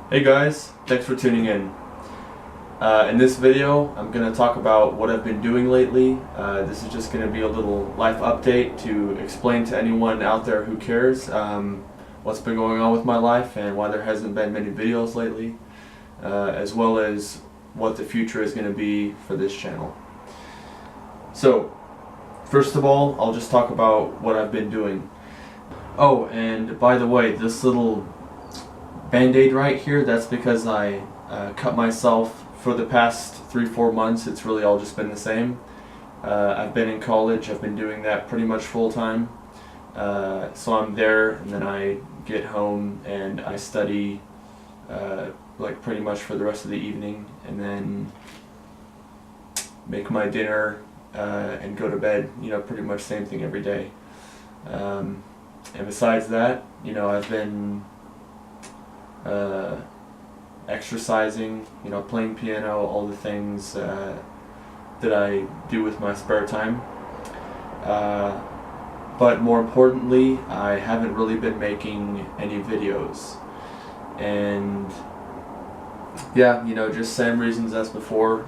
Hey guys, thanks for tuning in. In this video, I'm going to talk about what I've been doing lately. This is just going to be a little life update to explain to anyone out there who cares what's been going on with my life and why there hasn't been many videos lately, as well as what the future is going to be for this channel. So, first of all, I'll just talk about what I've been doing. Oh, and by the way, this little Band-Aid right here, that's because I cut myself for the past 3-4 months. It's really all just been the same. I've been in college, I've been doing that pretty much full time. So I'm there and then I get home and I study like pretty much for the rest of the evening, and then make my dinner and go to bed, pretty much same thing every day. And besides that, I've been exercising, playing piano, all the things that I do with my spare time. But more importantly, I haven't really been making any videos. And yeah, just same reasons as before,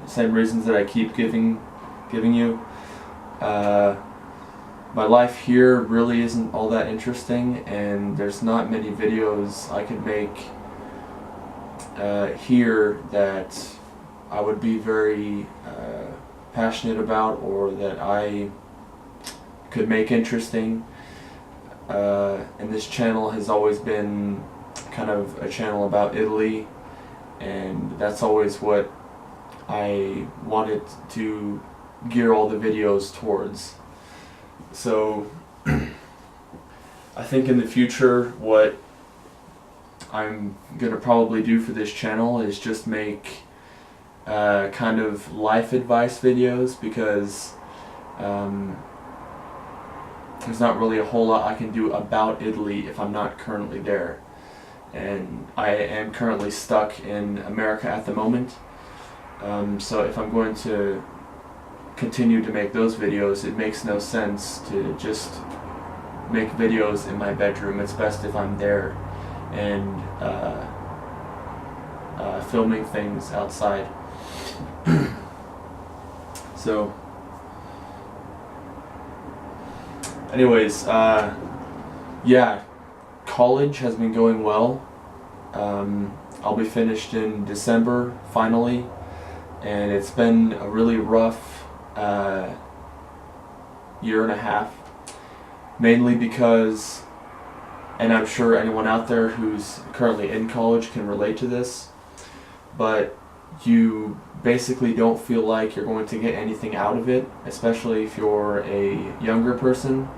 same reasons that I keep giving you. My life here really isn't all that interesting, and there's not many videos I could make here that I would be very passionate about or that I could make interesting. And this channel has always been kind of a channel about Italy, and that's always what I wanted to gear all the videos towards. So I think in the future what I'm gonna probably do for this channel is just make kind of life advice videos, because there's not really a whole lot I can do about Italy if I'm not currently there. And I am currently stuck in America at the moment. So if I'm going to continue to make those videos, it makes no sense to just make videos in my bedroom. It's best if I'm there and filming things outside. So anyways, yeah, college has been going well. I'll be finished in December finally, and it's been a really rough year and a half, mainly because, and I'm sure anyone out there who's currently in college can relate to this, but you basically don't feel like you're going to get anything out of it, especially if you're a younger person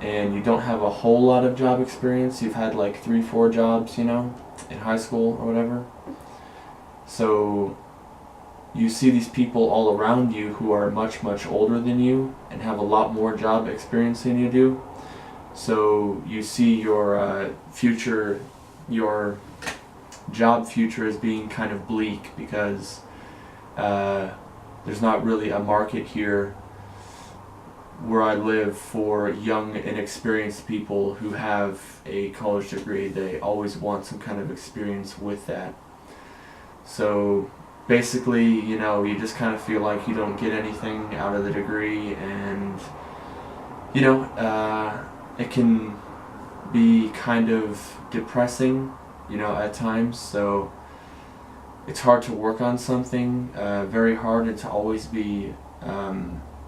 and you don't have a whole lot of job experience. You've had like 3-4 jobs, in high school or whatever. So you see these people all around you who are much, much older than you and have a lot more job experience than you do. So you see your future, your job future as being kind of bleak, because there's not really a market here where I live for young, inexperienced people who have a college degree. They always want some kind of experience with that. So basically, you just kind of feel like you don't get anything out of the degree, and it can be kind of depressing, at times. So it's hard to work on something, very hard, and to always be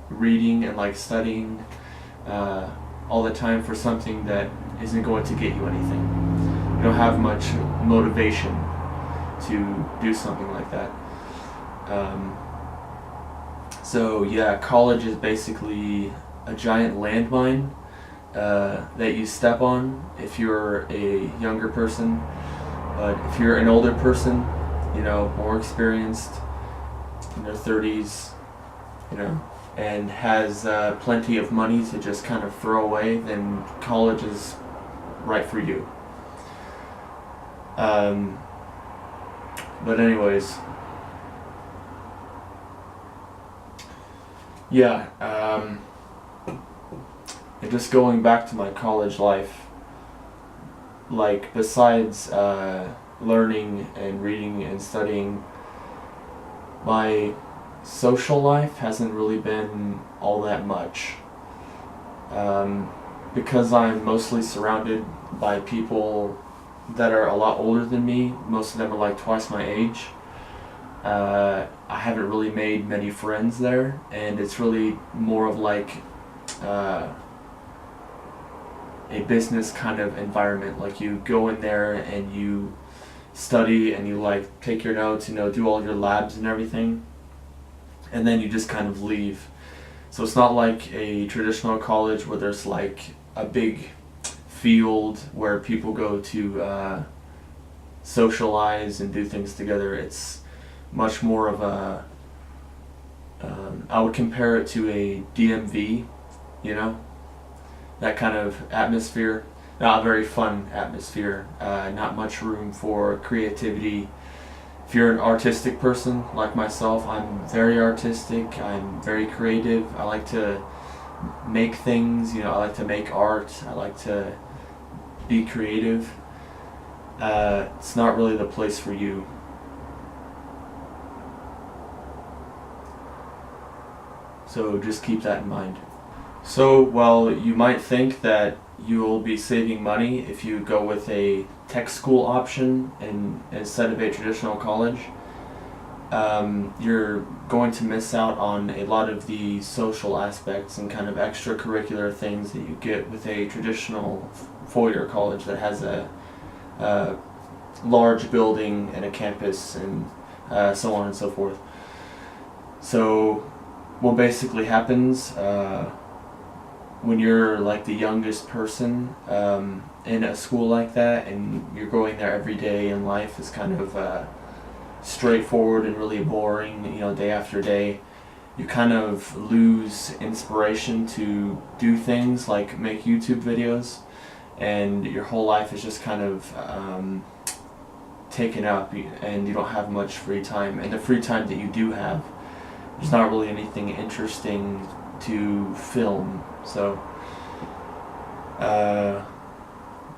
reading and studying all the time for something that isn't going to get you anything. You don't have much motivation to do something like that. So yeah, college is basically a giant landmine that you step on if you're a younger person. But if you're an older person, more experienced, in their 30s, and has plenty of money to just kind of throw away, then college is right for you. But anyways, yeah, and just going back to my college life, besides learning and reading and studying, my social life hasn't really been all that much. Because I'm mostly surrounded by people that are a lot older than me, most of them are like twice my age. I haven't really made many friends there, and it's really more of like a business kind of environment. Like you go in there and you study and you like take your notes, do all your labs and everything, and then you just kind of leave. So it's not like a traditional college where there's like a big field where people go to socialize and do things together. It's much more of a, I would compare it to a DMV, that kind of atmosphere. Not a very fun atmosphere, not much room for creativity. If you're an artistic person like myself, I'm very artistic, I'm very creative. I like to make things, I like to make art, I like to be creative. It's not really the place for you. So just keep that in mind. So, well, you might think that you'll be saving money if you go with a tech school option instead of a traditional college. You're going to miss out on a lot of the social aspects and kind of extracurricular things that you get with a traditional four-year college that has a large building and a campus and so on and so forth. So what basically happens when you're like the youngest person in a school like that, and you're going there every day, and life is kind of straightforward and really boring, day after day, you kind of lose inspiration to do things like make YouTube videos, and your whole life is just kind of taken up, and you don't have much free time. And the free time that you do have, there's not really anything interesting to film. So,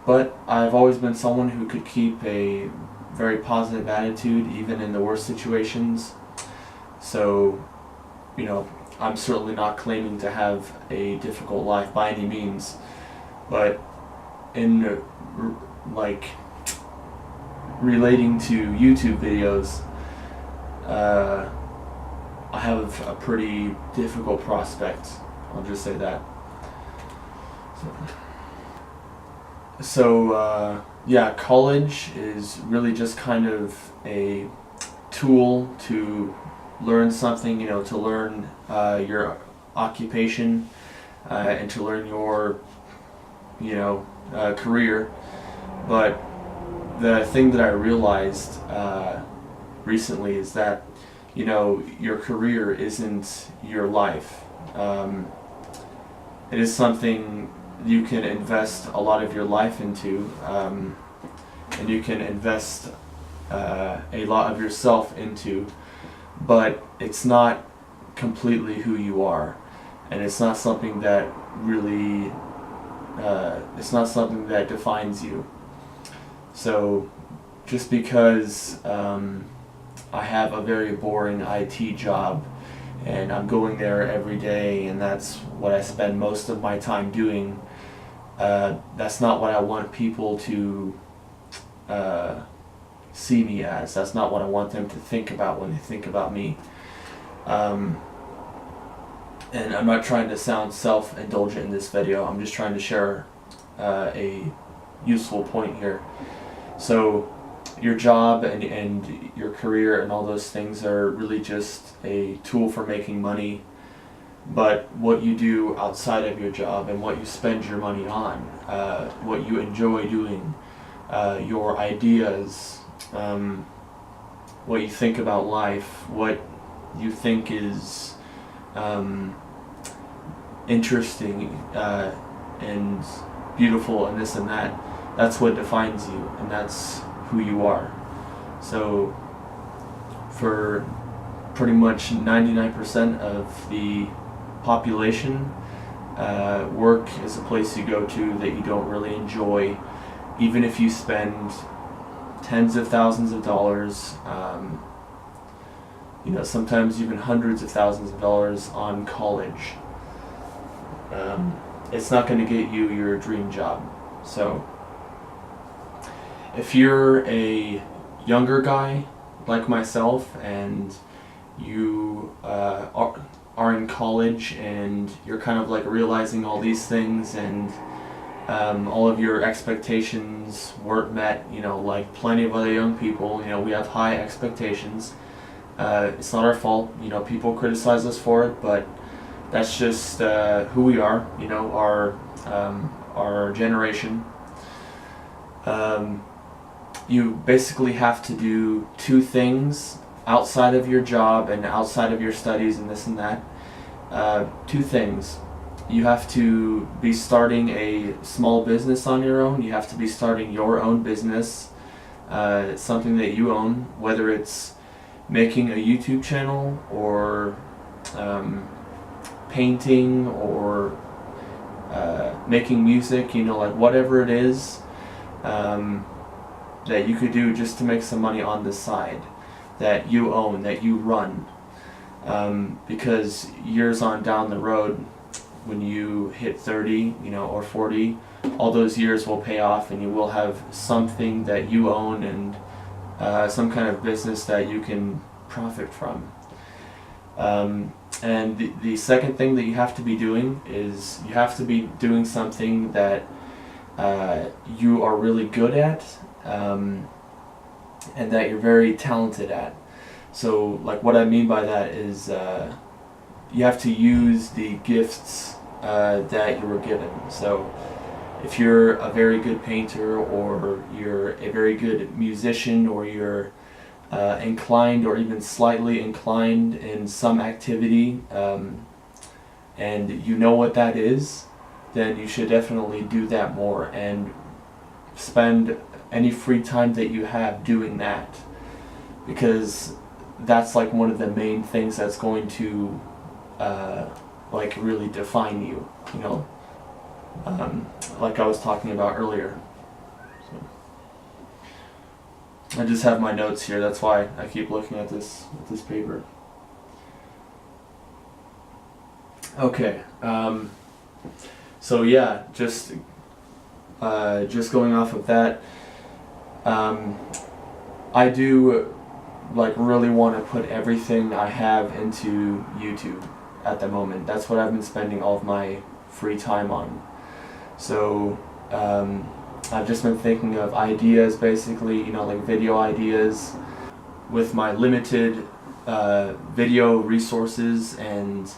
but I've always been someone who could keep a very positive attitude even in the worst situations. So, I'm certainly not claiming to have a difficult life by any means, but in like relating to YouTube videos, I have a pretty difficult prospect. I'll just say that. So yeah, college is really just kind of a tool to learn something, to learn your occupation and to learn your, career. But the thing that I realized recently is that, your career isn't your life. It is something you can invest a lot of your life into, and you can invest a lot of yourself into, but it's not completely who you are, and it's not something that really, it's not something that defines you. So just because I have a very boring IT job, and I'm going there every day, and that's what I spend most of my time doing, that's not what I want people to see me as. That's not what I want them to think about when they think about me. And I'm not trying to sound self-indulgent in this video. I'm just trying to share a useful point here. So your job and your career and all those things are really just a tool for making money, but what you do outside of your job and what you spend your money on, what you enjoy doing, your ideas, what you think about life, what you think is interesting and beautiful and this and that, that's what defines you, and that's who you are. So for pretty much 99% of the population, work is a place you go to that you don't really enjoy, even if you spend tens of thousands of dollars, sometimes even hundreds of thousands of dollars on college. It's not going to get you your dream job. So if you're a younger guy like myself and you are in college and you're kind of like realizing all these things and all of your expectations weren't met, like plenty of other young people, we have high expectations. It's not our fault, people criticize us for it, but that's just who we are, our generation. You basically have to do two things outside of your job and outside of your studies and this and that. Two things. You have to be starting a small business on your own. You have to be starting your own business, something that you own, whether it's making a YouTube channel or painting or making music, like whatever it is that you could do just to make some money on the side that you own, that you run. Because years on down the road, when you hit 30, or 40, all those years will pay off and you will have something that you own and some kind of business that you can profit from. And the second thing that you have to be doing is you have to be doing something that you are really good at and that you're very talented at. So like what I mean by that is you have to use the gifts that you were given. So if you're a very good painter or you're a very good musician or you're inclined or even slightly inclined in some activity and you know what that is, then you should definitely do that more and spend any free time that you have doing that, because that's like one of the main things that's going to like really define you, like I was talking about earlier. So I just have my notes here, that's why I keep looking at this paper. Okay, so yeah, just going off of that, I do like really want to put everything I have into YouTube at the moment. That's what I've been spending all of my free time on. So I've just been thinking of ideas, basically, like video ideas with my limited video resources and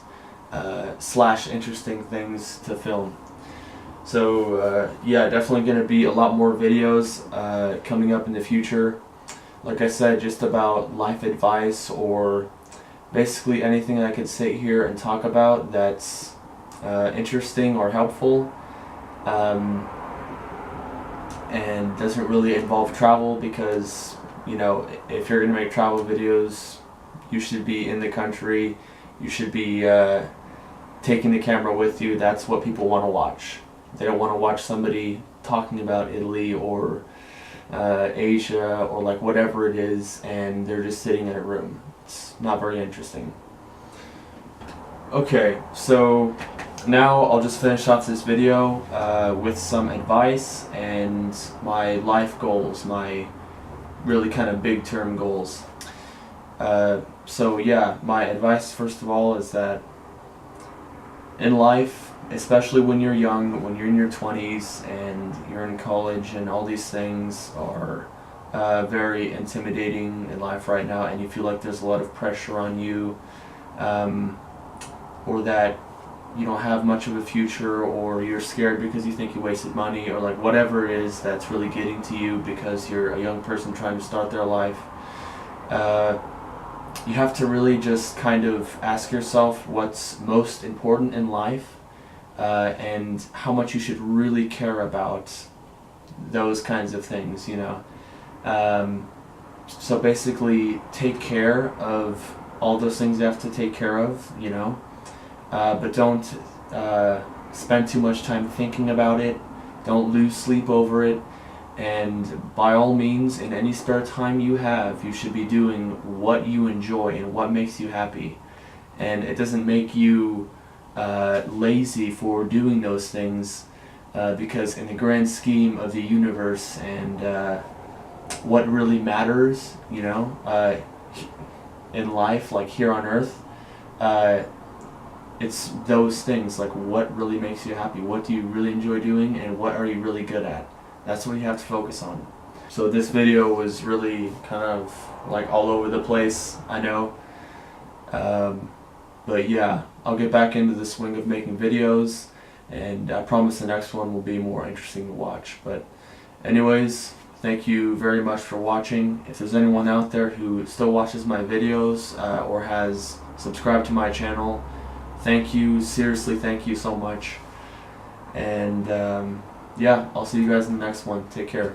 / interesting things to film. So yeah, definitely going to be a lot more videos coming up in the future. Like I said, just about life advice or basically anything I could sit here and talk about that's interesting or helpful and doesn't really involve travel, because if you're going to make travel videos, you should be in the country, you should be taking the camera with you. That's what people want to watch. They don't want to watch somebody talking about Italy or Asia or like whatever it is and they're just sitting in a room. It's not very interesting. Okay, so now I'll just finish off this video with some advice and my life goals, my really kind of big term goals. So yeah, my advice first of all is that in life, especially when you're young, when you're in your 20s and you're in college and all these things are very intimidating in life right now, and you feel like there's a lot of pressure on you, or that you don't have much of a future, or you're scared because you think you wasted money, or like whatever it is that's really getting to you because you're a young person trying to start their life, you have to really just kind of ask yourself what's most important in life and how much you should really care about those kinds of things, so basically take care of all those things you have to take care of, but don't spend too much time thinking about it. Don't lose sleep over it. And by all means, in any spare time you have, you should be doing what you enjoy and what makes you happy. And it doesn't make you lazy for doing those things, because in the grand scheme of the universe and what really matters, in life, like here on Earth, it's those things, like what really makes you happy, what do you really enjoy doing, and what are you really good at. That's what you have to focus on. So this video was really kind of like all over the place, I know. But yeah, I'll get back into the swing of making videos, and I promise the next one will be more interesting to watch. But anyways, thank you very much for watching. If there's anyone out there who still watches my videos or has subscribed to my channel, thank you, seriously thank you so much. And yeah, I'll see you guys in the next one. Take care.